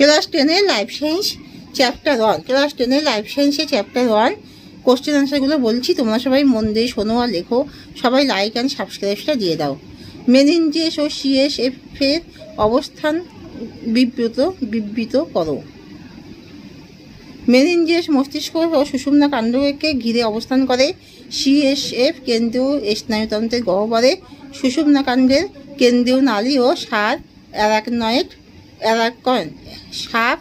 Class 10-এর life science chapter 1, class 10-এর life সায়েন্সের চ্যাপ্টার 1 কোশ্চেন আনসারগুলো বলছি, তোমরা সবাই মন দিয়ে শোনো আর লেখো। সবাই লাইক অ্যান্ড সাবস্ক্রাইবটা দিয়ে দাও। মেনিনজেস ও সিএসএফের অবস্থান বিবৃত করো। মেনিনজেস মস্তিষ্ক ও সুষুম্না কাণ্ডকে ঘিরে অবস্থান করে। সিএসএফ কেন্দ্রীয় স্নায়ুতন্ত্রের গহ্বরে। সুষুম্না কাণ্ডের কেন্দ্রীয় নালী ও সার অ্যারাকনয়েড সাপ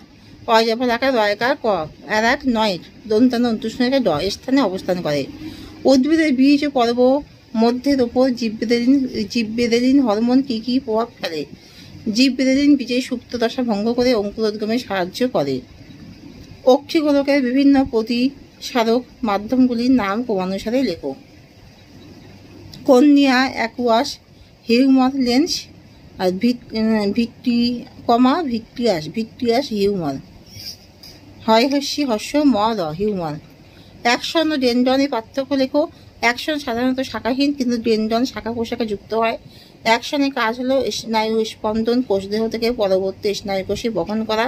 অজাফলাকার রয়কার ক অ্যারাকনয়েড দন্তান্ন অন্তুষ্ণের ড স্থানে অবস্থান করে। উদ্ভিদের বীজ ও পর্ব মধ্যের ওপর জিবরেলিন হরমোন কী প্রভাব ফেলে? জিবরেলিন বীজের সুপ্ত দশা ভঙ্গ করে অঙ্কুরোদ্গমে সাহায্য করে। অক্ষিগোলকের বিভিন্ন প্রতিসারক মাধ্যমগুলির নাম ক্রমানুসারে লেখো। কর্নিয়া, অ্যাকুয়াস, হিউমার লেন্স আর ভিট্রিয়াস হিউমার। হয় হস্যি হস্য ম র হিউমার। অ্যাকশন ও ডেনড্রনের পার্থক্য লেখো। অ্যাকশন সাধারণত শাখাহীন, কিন্তু ডেনড্রন শাখা পোশাকে যুক্ত হয়। অ্যাকশনের কাজ হলো স্নায়ু স্পন্দন কোষদেহ থেকে পরবর্তী স্নায়ুকোষে বহন করা,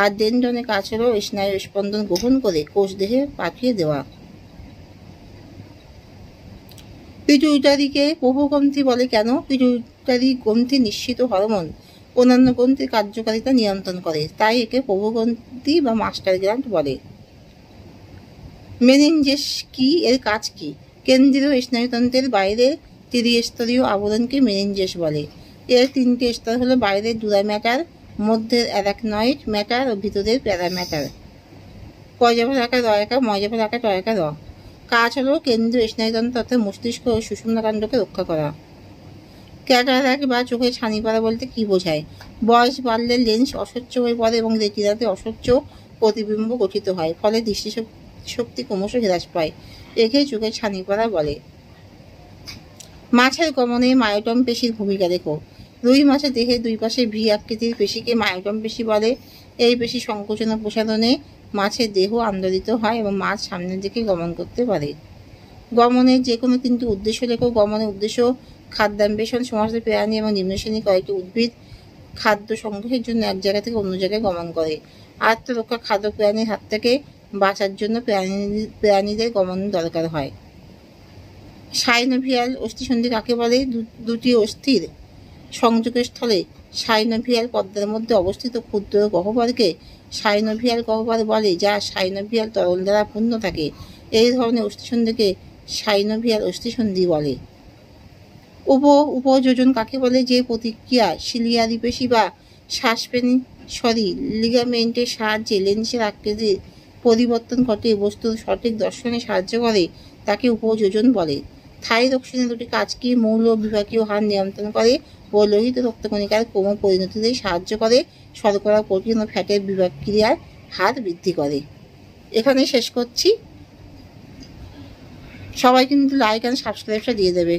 আর ডেনড্রনের কাজ হলো স্নায়ু স্পন্দন গ্রহণ করে কোষদেহে পাঠিয়ে দেওয়া। পিটুইটারিকে প্রভুগ্রন্থি বলে কেন? পিটুইটারি গ্রন্থি নিঃসৃত হরমোন অন্যান্য গ্রন্থির কার্যকারিতা নিয়ন্ত্রণ করে, তাই একে প্রভুগ্রন্থি বা মাস্টার গ্ল্যান্ড বলে। মেনিনজেস কি? এর কাজ কি? কেন্দ্রীয় স্নায়ুতন্ত্রের বাইরের ত্রিস্তরীয় আবরণকে মেনিনজেস বলে। এর তিনটি স্তর হলো বাইরের ডুরা ম্যাটার, মধ্যের অ্যারাকনয়েড ম্যাটার ও ভিতরের প্যারাম্যাটার। কয়জাফর আকার রয়কা, ময়জাফর আকার টয়কা র। কাজ হলো কেন্দ্রীয় স্নায়ুতন্ত্র অর্থাৎ মস্তিষ্ক ও সুষুম্না কাণ্ডকে রক্ষা করা। ক্যাটারাক্ট বা চোখে ছানি পড়া বলতে কি বোঝায়? বয়স বাড়লে লেন্স অস্বচ্ছ হয়ে পড়ে এবং রেটিনাতে অস্বচ্ছ প্রতিবিম্ব গঠিত হয়, ফলে দৃষ্টিশক্তি ক্রমশ হ্রাস পায়। একে চোখে ছানি পড়া বলে। মাছের গমনে মায়োটম পেশির ভূমিকা দেখো। রুই মাছের দেহের দুই পাশে ভি আকৃতির পেশিকে মায়োটম পেশি বলে। এই পেশি সংকোচন ও প্রসারণে মাছের দেহ আন্দোলিত হয় এবং মাছ সামনের দিকে গমন করতে পারে। গমনের যে কোনো তিনটি উদ্দেশ্য লেখো। গমনের উদ্দেশ্য খাদ্যান্বেষণ, সমাজের প্রাণী এবং নিম্নশ্রেণী কয়েকটি উদ্ভিদ খাদ্য সংগ্রহের জন্য এক জায়গা থেকে অন্য জায়গায় গমন করে। আত্মরক্ষা, খাদ্য প্রাণীর হাত থেকে বাঁচার জন্য প্রাণীদের গমন দরকার হয়। সাইনোভিয়াল অস্থিসন্ধি কাকে বলে? দুটি অস্থির সংযোগের স্থলে সাইনোভিয়াল পর্দার মধ্যে অবস্থিত ক্ষুদ্র গহ্বরকে সাইনোভিয়াল গহ্বর বলে, যা সাইনোভিয়াল তরল দ্বারা পূর্ণ থাকে। এই ধরনের অস্থিসন্ধিকে সাইনোভিয়াল অস্থিসন্ধি বলে। উপযোজন কাকে বলে? যে প্রতিক্রিয়া সিলিয়ারি পেশি বা সাসপেনসরি লিগামেন্টের সাহায্যে লেন্সের আকৃতির পরিবর্তন ঘটে বস্তুর সঠিক দর্শনে সাহায্য করে, তাকে উপযোজন বলে। থাইরক্সিনের দুটি কাজ কি? মৌল বিভাগীয় হার নিয়ন্ত্রণ করে ও লোহিত রক্তকণিকার ক্রম পরিণতিতে সাহায্য করে। শর্করা, প্রোটিন ও ফ্যাটের বিভাগ ক্রিয়ার হার বৃদ্ধি করে। এখানে শেষ করছি। সবাই কিন্তু লাইক অ্যান্ড সাবস্ক্রাইবটা দিয়ে দেবে।